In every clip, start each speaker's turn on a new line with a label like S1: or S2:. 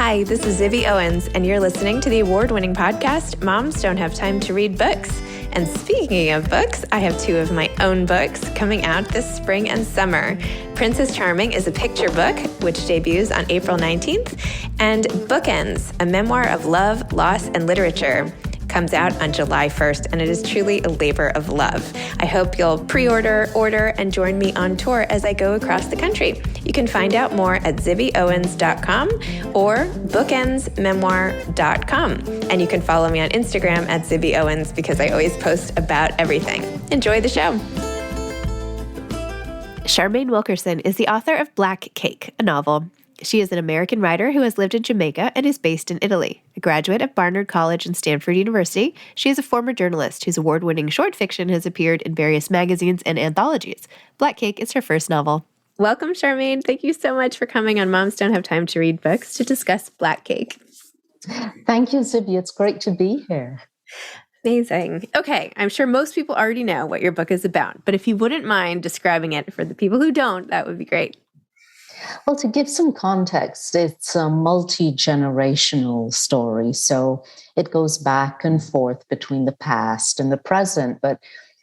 S1: Hi, this is Zibby Owens, and you're listening to the award-winning podcast, Moms Don't Have Time to Read Books. And speaking of books, I have two of my own books coming out this spring and summer. Princess Charming is a picture book, which debuts on April 19th, and Bookends, a memoir of love, loss, and literature, comes out on July 1st, and it is truly a labor of love. I hope you'll pre-order, order, and join me on tour as I go across the country. You can find out more at zibbyowens.com or bookendsmemoir.com. And you can follow me on Instagram at zibbyowens because I always post about everything. Enjoy the show. Charmaine Wilkerson is the author of Black Cake, a novel. She is an American writer who has lived in Jamaica and is based in Italy. A graduate of Barnard College and Stanford University, she is a former journalist whose award-winning short fiction has appeared in various magazines and anthologies. Black Cake is her first novel. Welcome, Charmaine. Thank you so much for coming on Moms Don't Have Time to Read Books to discuss Black Cake.
S2: Thank you, Zibby. It's great to be here.
S1: Amazing. Okay, I'm sure most people already know what your book is about, but if you wouldn't mind describing it for the people who don't, that would be great.
S2: Well, to give some context, it's a multi-generational story. So it goes back and forth between the past and the present, but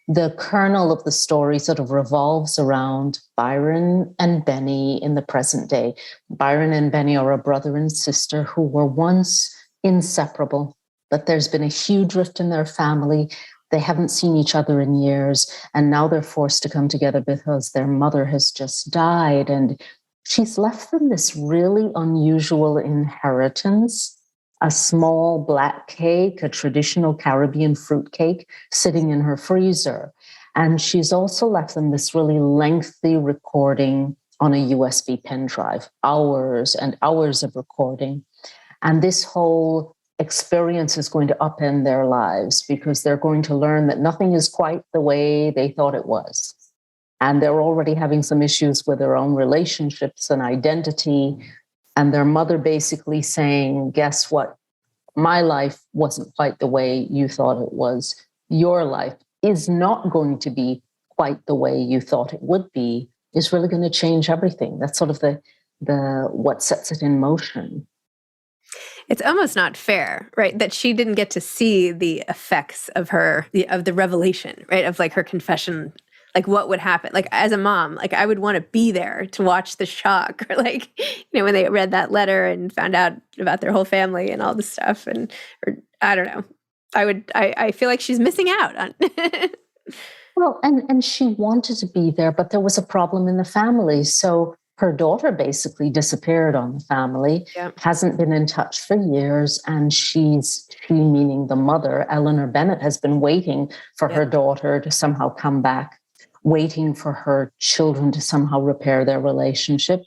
S2: the kernel of the story sort of revolves around Byron and Benny in the present day. Byron and Benny are a brother and sister who were once inseparable, but there's been a huge rift in their family. They haven't seen each other in years, and now they're forced to come together because their mother has just died, and she's left them this really unusual inheritance, a small black cake, a traditional Caribbean fruit cake sitting in her freezer. And she's also left them this really lengthy recording on a USB pen drive, hours and hours of recording. And this whole experience is going to upend their lives because they're going to learn that nothing is quite the way they thought it was. And they're already having some issues with their own relationships and identity. And their mother basically saying, guess what? My life wasn't quite the way you thought it was. Your life is not going to be quite the way you thought it would be. Is really going to change everything. That's sort of the what sets it in motion.
S1: It's almost not fair, right? That she didn't get to see the effects of the revelation, right? Of like her confession. Like what would happen? Like as a mom, like I would want to be there to watch the shock, or like, when they read that letter and found out about their whole family and all this stuff, or I don't know. I feel like she's missing out on.
S2: Well, and she wanted to be there, but there was a problem in the family. So her daughter basically disappeared on the family, hasn't been in touch for years, and she meaning the mother, Eleanor Bennett, has been waiting for her daughter to somehow come back, waiting for her children to somehow repair their relationship.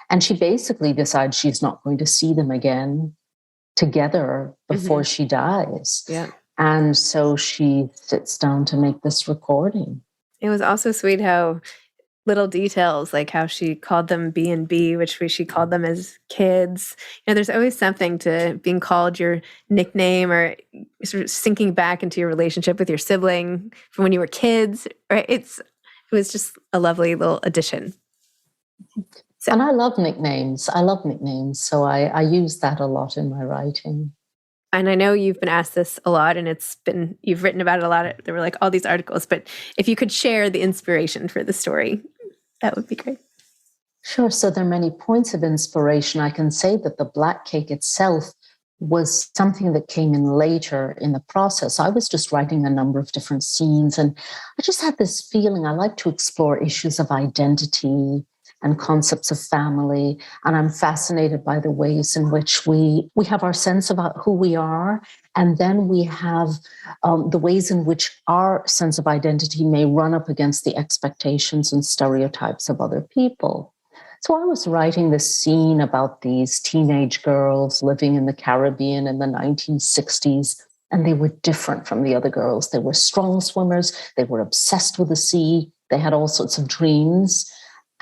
S2: And she basically decides she's not going to see them again together before she dies. Yeah. And so she sits down to make this recording.
S1: It was also sweet how little details, like how she called them B and B, which she called them as kids. There's always something to being called your nickname or sort of sinking back into your relationship with your sibling from when you were kids, right? It was just a lovely little addition.
S2: So. And I love nicknames. So I use that a lot in my writing.
S1: And I know you've been asked this a lot, and you've written about it a lot. There were like all these articles, but if you could share the inspiration for the story, that would be great.
S2: Sure. So there are many points of inspiration. I can say that the Black Cake itself was something that came in later in the process. I was just writing a number of different scenes, and I just had this feeling I like to explore issues of identity and concepts of family. And I'm fascinated by the ways in which we have our sense about who we are. And then we have the ways in which our sense of identity may run up against the expectations and stereotypes of other people. So I was writing this scene about these teenage girls living in the Caribbean in the 1960s, and they were different from the other girls. They were strong swimmers. They were obsessed with the sea. They had all sorts of dreams.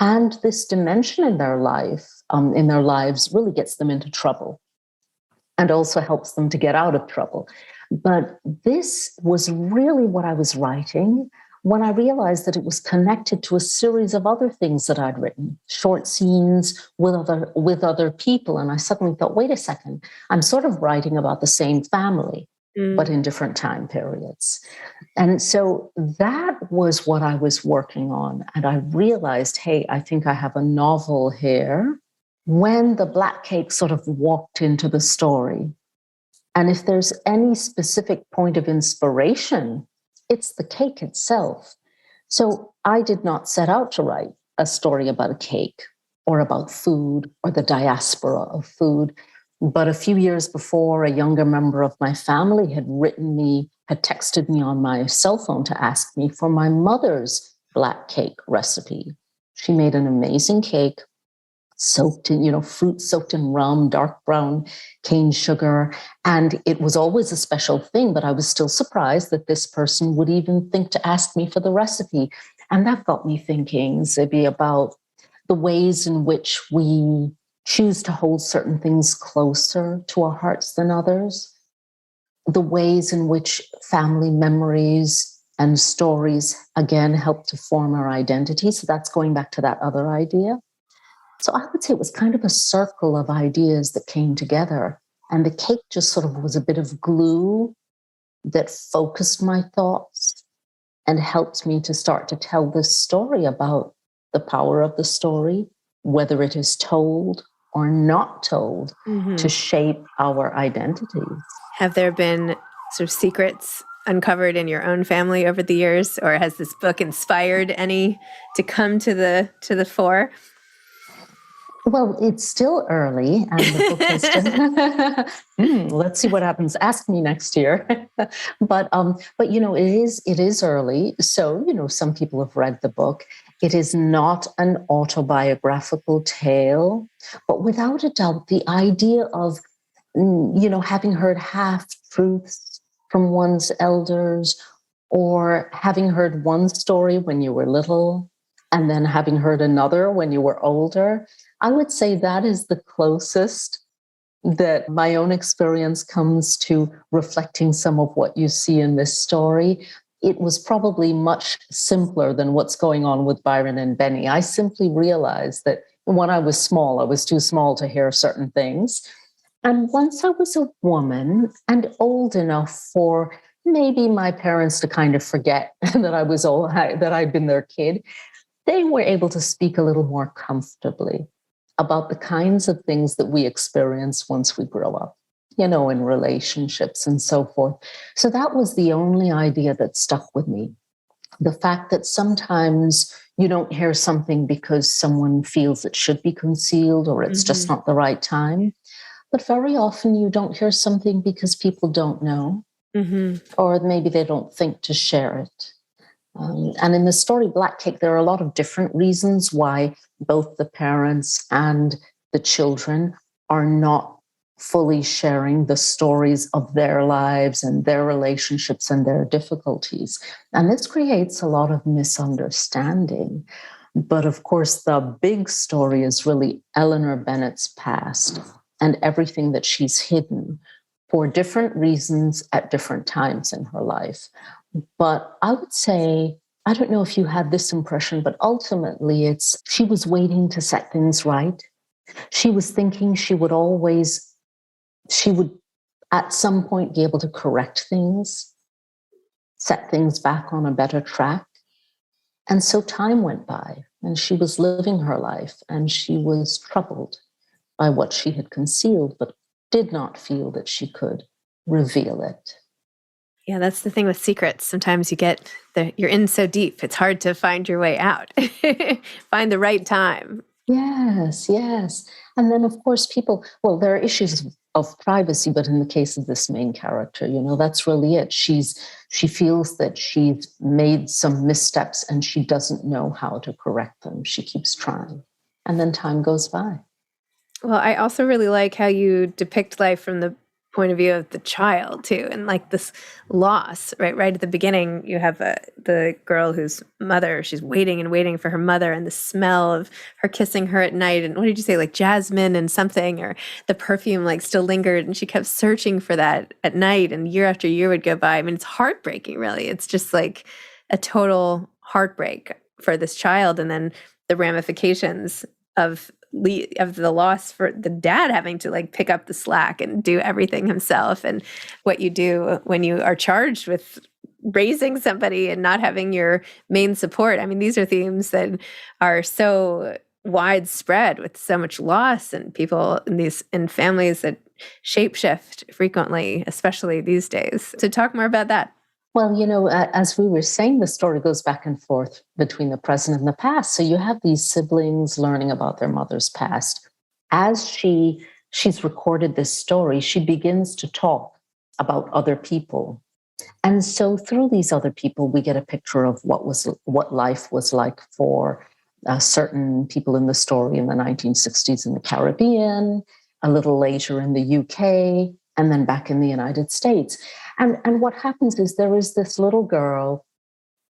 S2: And this dimension in their lives really gets them into trouble and also helps them to get out of trouble. But this was really what I was writing when I realized that it was connected to a series of other things that I'd written, short scenes with other people. And I suddenly thought, wait a second, I'm sort of writing about the same family, but in different time periods. And so that was what I was working on. And I realized, hey, I think I have a novel here, when the black cake sort of walked into the story. And if there's any specific point of inspiration, it's the cake itself. So I did not set out to write a story about a cake or about food or the diaspora of food. But a few years before, a younger member of my family had texted me on my cell phone to ask me for my mother's black cake recipe. She made an amazing cake, soaked in, fruit soaked in rum, dark brown cane sugar. And it was always a special thing, but I was still surprised that this person would even think to ask me for the recipe. And that got me thinking, Zibby, about the ways in which we choose to hold certain things closer to our hearts than others, the ways in which family memories and stories, again, help to form our identity. So that's going back to that other idea. So I would say it was kind of a circle of ideas that came together. And the cake just sort of was a bit of glue that focused my thoughts and helped me to start to tell this story about the power of the story, whether it is told or not told, to shape our identities.
S1: Have there been sort of secrets uncovered in your own family over the years, or has this book inspired any to come to the fore?
S2: Well, it's still early, and the book is still. Let's see what happens. Ask me next year. but it is early. So some people have read the book. It is not an autobiographical tale, but without a doubt, the idea of having heard half truths from one's elders, or having heard one story when you were little, and then having heard another when you were older. I would say that is the closest that my own experience comes to reflecting some of what you see in this story. It was probably much simpler than what's going on with Byron and Benny. I simply realized that when I was small, I was too small to hear certain things. And once I was a woman and old enough for maybe my parents to kind of forget that I'd been their kid, they were able to speak a little more comfortably about the kinds of things that we experience once we grow up, in relationships and so forth. So that was the only idea that stuck with me. The fact that sometimes you don't hear something because someone feels it should be concealed or it's just not the right time. But very often you don't hear something because people don't know, or maybe they don't think to share it. And in the story Black Cake, there are a lot of different reasons why both the parents and the children are not fully sharing the stories of their lives and their relationships and their difficulties. And this creates a lot of misunderstanding. But of course, the big story is really Eleanor Bennett's past and everything that she's hidden for different reasons at different times in her life. But I would say, I don't know if you had this impression, but ultimately she was waiting to set things right. She was thinking she would at some point be able to correct things, set things back on a better track. And so time went by and she was living her life and she was troubled by what she had concealed, but did not feel that she could reveal it.
S1: Yeah, that's the thing with secrets. Sometimes you're in so deep, it's hard to find your way out, find the right time.
S2: Yes. And then, of course, there are issues of privacy, but in the case of this main character, that's really it. She feels that she's made some missteps and she doesn't know how to correct them. She keeps trying. And then time goes by.
S1: Well, I also really like how you depict life from the point of view of the child too, and like this loss, right at the beginning you have the girl whose mother, she's waiting and waiting for her mother, and the smell of her kissing her at night, and what did you say, like jasmine and something, or the perfume like still lingered, and she kept searching for that at night, and year after year would go by. I mean, it's heartbreaking, really. It's just like a total heartbreak for this child, and then the ramifications of the loss for the dad having to like pick up the slack and do everything himself, and what you do when you are charged with raising somebody and not having your main support. I mean, these are themes that are so widespread with so much loss, and people in families that shapeshift frequently, especially these days. So talk more about that.
S2: Well, as we were saying, the story goes back and forth between the present and the past. So you have these siblings learning about their mother's past. As she's recorded this story, she begins to talk about other people. And so through these other people, we get a picture of what life was like for certain people in the story in the 1960s in the Caribbean, a little later in the UK, and then back in the United States. And what happens is there is this little girl,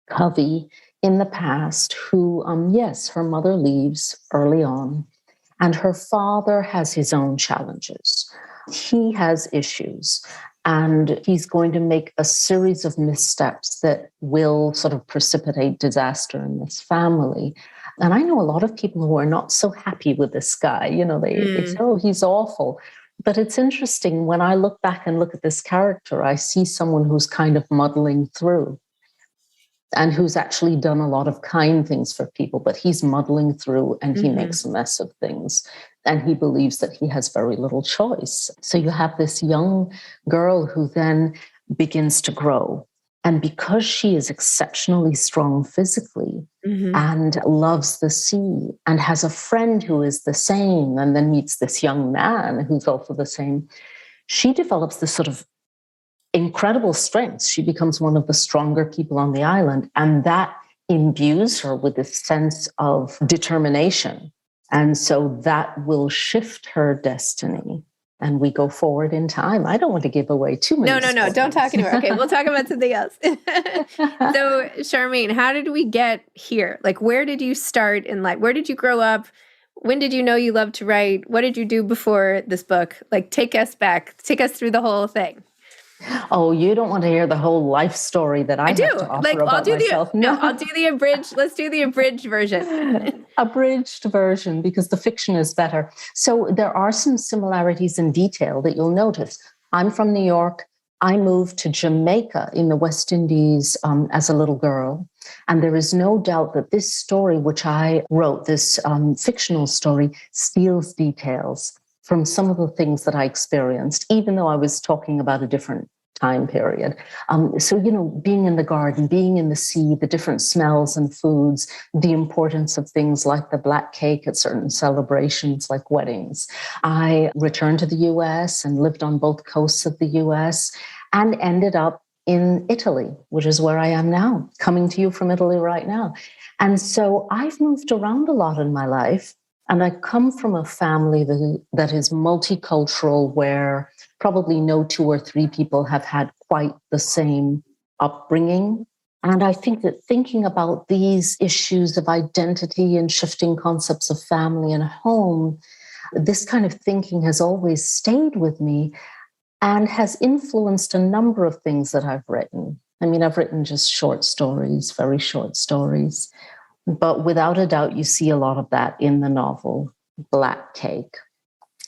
S2: Covey, in the past who, yes, her mother leaves early on, and her father has his own challenges. He has issues, and he's going to make a series of missteps that will sort of precipitate disaster in this family. And I know a lot of people who are not so happy with this guy. They say, oh, he's awful. But it's interesting, when I look back and look at this character, I see someone who's kind of muddling through and who's actually done a lot of kind things for people, but he's muddling through and he makes a mess of things. And he believes that he has very little choice. So you have this young girl who then begins to grow. And because she is exceptionally strong physically and loves the sea and has a friend who is the same, and then meets this young man who's also the same, she develops this sort of incredible strength. She becomes one of the stronger people on the island. And that imbues her with this sense of determination. And so that will shift her destiny. And we go forward in time. I don't want to give away too many.
S1: No. Don't talk anymore. Okay, we'll talk about something else. So, Charmaine, how did we get here? Like, where did you start in life? Where did you grow up? When did you know you loved to write? What did you do before this book? Like, take us back. Take us through the whole thing.
S2: Oh, you don't want to hear the whole life story that I have to offer about myself.
S1: No, I'll do the abridged. Let's do the abridged version.
S2: Abridged version, because the fiction is better. So there are some similarities in detail that you'll notice. I'm from New York. I moved to Jamaica in the West Indies as a little girl. And there is no doubt that this story, which I wrote, this fictional story, steals details from some of the things that I experienced, even though I was talking about a different time period. So, being in the garden, being in the sea, the different smells and foods, the importance of things like the black cake at certain celebrations like weddings. I returned to the US and lived on both coasts of the US and ended up in Italy, which is where I am now, coming to you from Italy right now. And so I've moved around a lot in my life. And I come from a family that is multicultural, where probably no 2 or 3 people have had quite the same upbringing. And I think that thinking about these issues of identity and shifting concepts of family and home, this kind of thinking has always stayed with me and has influenced a number of things that I've written. I mean, I've written just short stories, very short stories. But without a doubt, you see a lot of that in the novel, Black Cake.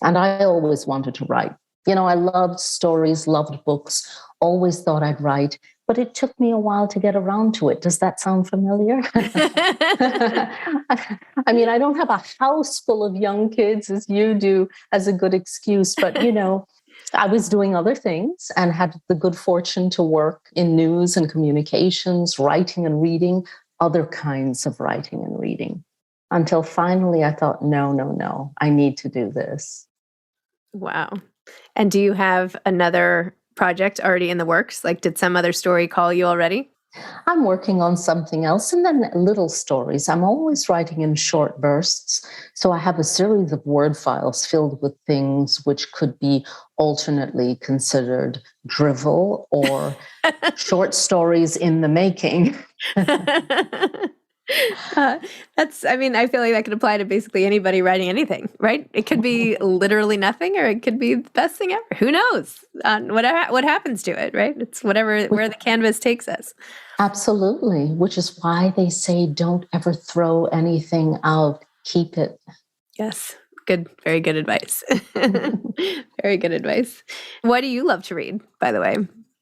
S2: And I always wanted to write. I loved stories, loved books, always thought I'd write, but it took me a while to get around to it. Does that sound familiar? I mean, I don't have a house full of young kids as you do as a good excuse, but, I was doing other things and had the good fortune to work in news and communications, writing and reading, other kinds of writing and reading, until finally I thought, no, I need to do this.
S1: Wow. And do you have another project already in the works? Like, did some other story call you already?
S2: I'm working on something else, and then little stories. I'm always writing in short bursts. So I have a series of word files filled with things which could be alternately considered drivel or short stories in the making.
S1: I feel like that could apply to basically anybody writing anything, right? It could be literally nothing, or it could be the best thing ever. Who knows? What happens to it, right? It's where the canvas takes us.
S2: Absolutely, which is why they say don't ever throw anything out, keep it.
S1: Yes. Good. Very good advice. Very good advice. What do you love to read, by the way?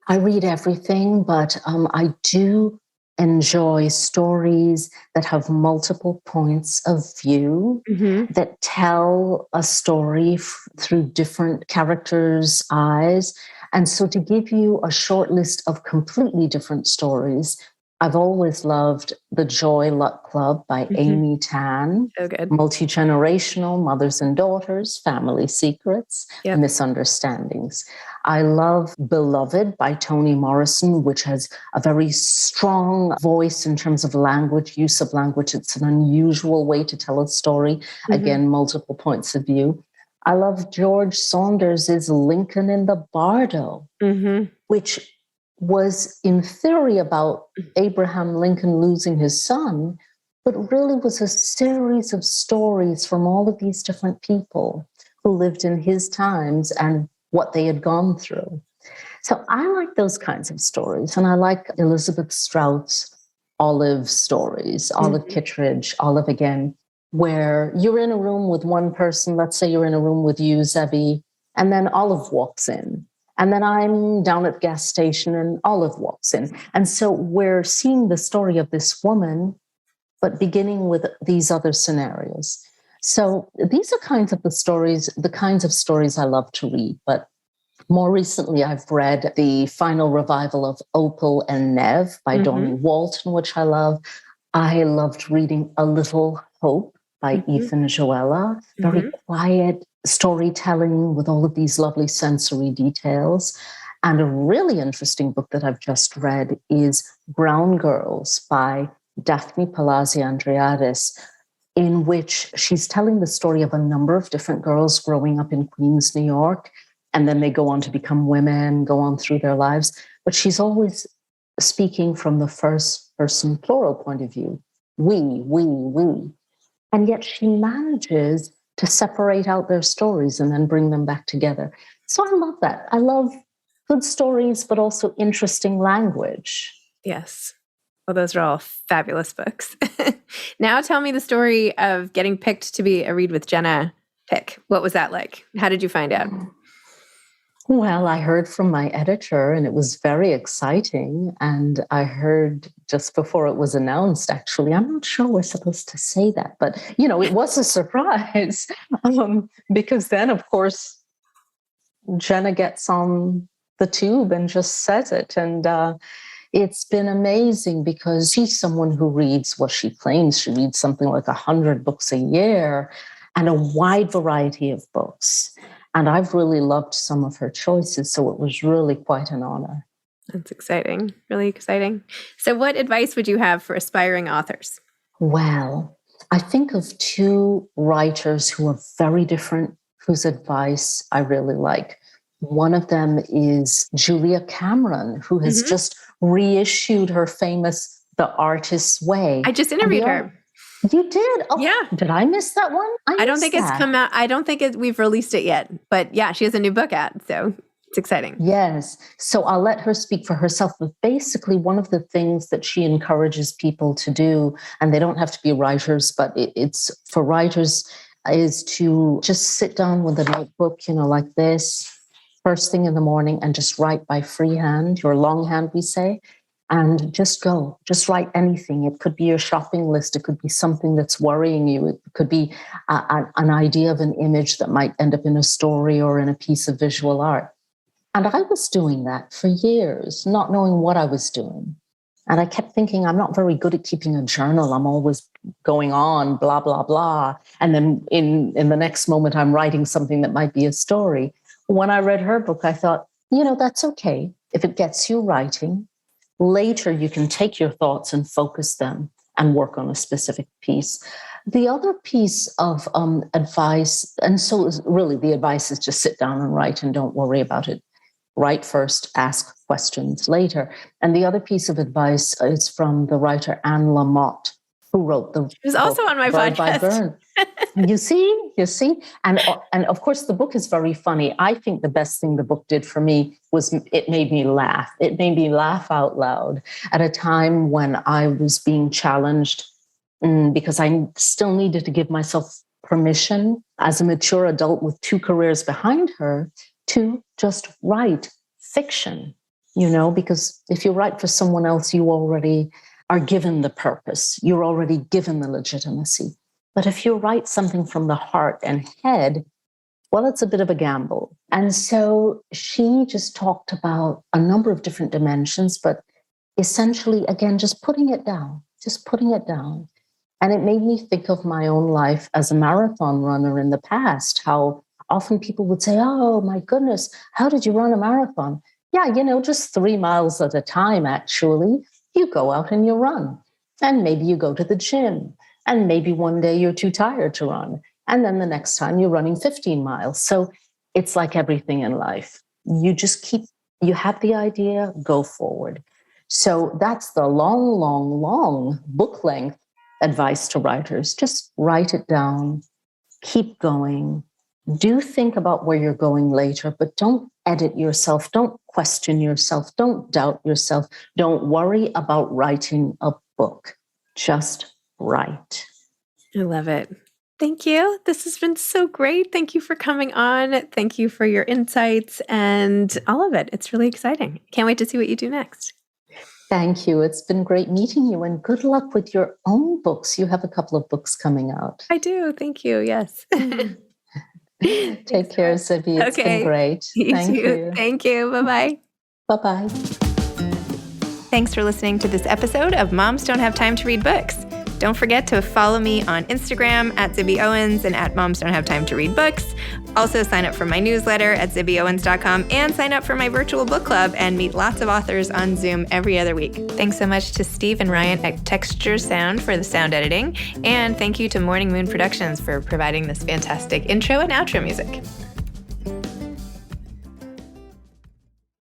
S2: I read everything, but I do enjoy stories that have multiple points of view, that tell a story through different characters' eyes. And so to give you a short list of completely different stories, I've always loved The Joy Luck Club by Amy Tan.
S1: So good.
S2: Multi-generational, mothers and daughters, family secrets, misunderstandings. I love Beloved by Toni Morrison, which has a very strong voice in terms of language, use of language. It's an unusual way to tell a story. Again, multiple points of view. I love George Saunders's Lincoln in the Bardo, which was in theory about Abraham Lincoln losing his son, but really was a series of stories from all of these different people who lived in his times and what they had gone through. So I like those kinds of stories. And I like Elizabeth Strout's Olive stories, Olive Kittredge, Olive again, where you're in a room with one person. Let's say you're in a room with you, Zibby, and then Olive walks in. And then I'm down at the gas station and Olive walks in. And so we're seeing the story of this woman, but beginning with these other scenarios. So these are kinds of the kinds of stories I love to read. But more recently, I've read the final revival of Opal and Nev by Donnie Walton, which I love. I loved reading A Little Hope by Ethan Joella. Very quiet storytelling with all of these lovely sensory details. And a really interesting book that I've just read is Brown Girls by Daphne Palazzi Andreadis, in which she's telling the story of a number of different girls growing up in Queens, New York, and then they go on to become women, go on through their lives. But she's always speaking from the first person plural point of view. We. And yet she manages to separate out their stories and then bring them back together. So I love that. I love good stories, but also interesting language.
S1: Yes. Well, those are all fabulous books. Now tell me the story of getting picked to be a Read with Jenna pick. What was that like? How did you find out?
S2: Well, I heard from my editor and it was very exciting. And I heard just before it was announced, actually, I'm not sure we're supposed to say that, but, it was a surprise because then, of course, Jenna gets on the tube and just says it. And it's been amazing because she's someone who reads what she claims. She reads something like 100 books a year and a wide variety of books. And I've really loved some of her choices, so it was really quite an honor.
S1: That's exciting, really exciting. So what advice would you have for aspiring authors?
S2: Well, I think of two writers who are very different, whose advice I really like. One of them is Julia Cameron, who has just reissued her famous The Artist's Way.
S1: I just interviewed her.
S2: You did? Oh,
S1: yeah.
S2: Did I miss that one?
S1: I don't think it's come out. I don't think we've released it yet. But yeah, she has a new book out. So it's exciting.
S2: Yes. So I'll let her speak for herself. But basically, one of the things that she encourages people to do, and they don't have to be writers, but it's for writers, is to just sit down with a notebook, like this, first thing in the morning, and just write by freehand, your longhand, we say. And just write anything. It could be your shopping list. It could be something that's worrying you. It could be an idea of an image that might end up in a story or in a piece of visual art. And I was doing that for years, not knowing what I was doing. And I kept thinking, I'm not very good at keeping a journal. I'm always going on, blah, blah, blah. And then in the next moment, I'm writing something that might be a story. When I read her book, I thought, that's okay. If it gets you writing, later, you can take your thoughts and focus them and work on a specific piece. The other piece of advice, and so really the advice is just sit down and write and don't worry about it. Write first, ask questions later. And the other piece of advice is from the writer Anne Lamott, who wrote the
S1: It was also on my
S2: Bird by
S1: podcast.
S2: Bird. You see? And of course, the book is very funny. I think the best thing the book did for me was it made me laugh. It made me laugh out loud at a time when I was being challenged because I still needed to give myself permission as a mature adult with 2 careers behind her to just write fiction, because if you write for someone else, you already are given the purpose. You're already given the legitimacy. But if you write something from the heart and head, well, it's a bit of a gamble. And so she just talked about a number of different dimensions, but essentially, again, just putting it down. And it made me think of my own life as a marathon runner in the past, how often people would say, oh, my goodness, how did you run a marathon? Yeah, just 3 miles at a time, actually. You go out and you run. And maybe you go to the gym. And maybe one day you're too tired to run. And then the next time you're running 15 miles. So it's like everything in life. You have the idea, go forward. So that's the long book length advice to writers. Just write it down, keep going. Do think about where you're going later, but don't edit yourself. Don't question yourself. Don't doubt yourself. Don't worry about writing a book. Just write.
S1: I love it. Thank you. This has been so great. Thank you for coming on. Thank you for your insights and all of it. It's really exciting. Can't wait to see what you do next.
S2: Thank you. It's been great meeting you, and good luck with your own books. You have a couple of books coming out.
S1: I do. Thank you. Yes.
S2: Take care, Zibby. It's been great. Thank you.
S1: Thank you. Bye-bye.
S2: Bye-bye.
S1: Thanks for listening to this episode of Moms Don't Have Time to Read Books. Don't forget to follow me on Instagram at Zibby Owens and at Moms Don't Have Time to Read Books. Also sign up for my newsletter at zibbyowens.com and sign up for my virtual book club and meet lots of authors on Zoom every other week. Thanks so much to Steve and Ryan at Texture Sound for the sound editing. And thank you to Morning Moon Productions for providing this fantastic intro and outro music.